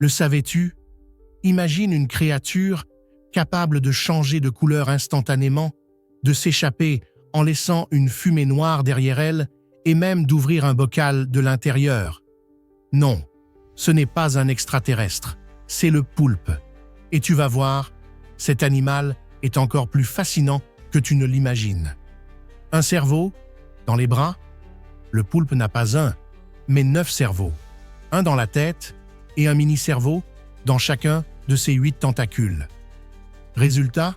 Le savais-tu? Imagine une créature capable de changer de couleur instantanément, de s'échapper en laissant une fumée noire derrière elle et même d'ouvrir un bocal de l'intérieur. Non, ce n'est pas un extraterrestre, c'est le poulpe. Et tu vas voir, cet animal est encore plus fascinant que tu ne l'imagines. Un cerveau, dans les bras? Le poulpe n'a pas un, mais 9 cerveaux. Un dans la tête et un mini-cerveau dans chacun de ses 8 tentacules. Résultat,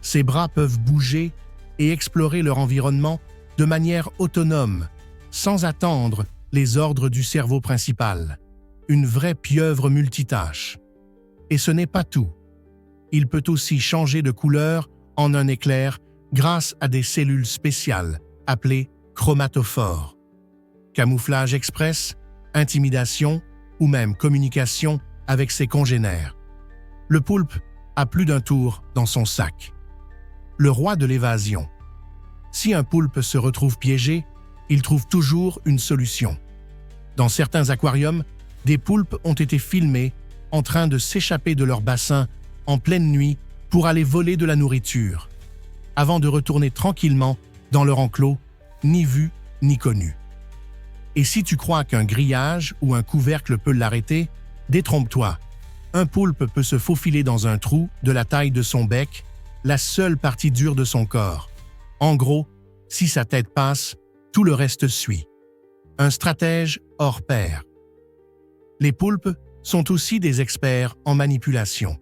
ses bras peuvent bouger et explorer leur environnement de manière autonome, sans attendre les ordres du cerveau principal. Une vraie pieuvre multitâche. Et ce n'est pas tout. Il peut aussi changer de couleur en un éclair grâce à des cellules spéciales appelées chromatophores. Camouflage express, intimidation ou même communication avec ses congénères. Le poulpe a plus d'un tour dans son sac. Le roi de l'évasion. Si un poulpe se retrouve piégé, il trouve toujours une solution. Dans certains aquariums, des poulpes ont été filmés en train de s'échapper de leur bassin en pleine nuit pour aller voler de la nourriture, avant de retourner tranquillement dans leur enclos, ni vu ni connu. Et si tu crois qu'un grillage ou un couvercle peut l'arrêter, détrompe-toi. Un poulpe peut se faufiler dans un trou de la taille de son bec, la seule partie dure de son corps. En gros, si sa tête passe, tout le reste suit. Un stratège hors pair. Les poulpes sont aussi des experts en manipulation.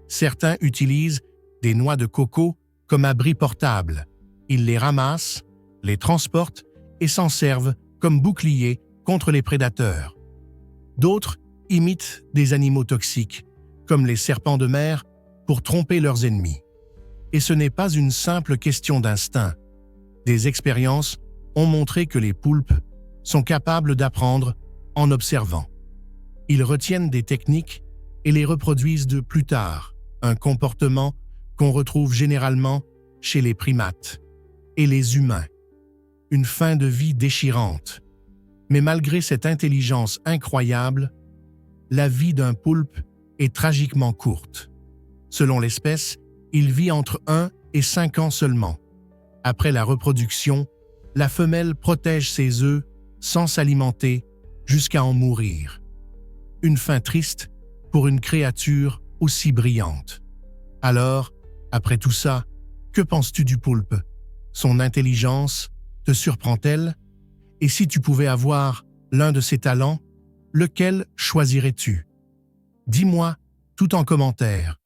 Certains utilisent des noix de coco comme abri portable. Ils les ramassent, les transportent et s'en servent comme bouclier contre les prédateurs. D'autres imitent des animaux toxiques, comme les serpents de mer, pour tromper leurs ennemis. Et ce n'est pas une simple question d'instinct. Des expériences ont montré que les poulpes sont capables d'apprendre en observant. Ils retiennent des techniques et les reproduisent de plus tard, un comportement qu'on retrouve généralement chez les primates et les humains. Une fin de vie déchirante. Mais malgré cette intelligence incroyable, la vie d'un poulpe est tragiquement courte. Selon l'espèce, il vit entre 1 et 5 ans seulement. Après la reproduction, la femelle protège ses œufs sans s'alimenter jusqu'à en mourir. Une fin triste pour une créature aussi brillante. Alors, après tout ça, que penses-tu du poulpe? Son intelligence te surprend-elle? Et si tu pouvais avoir l'un de ses talents, lequel choisirais-tu? Dis-moi tout en commentaire.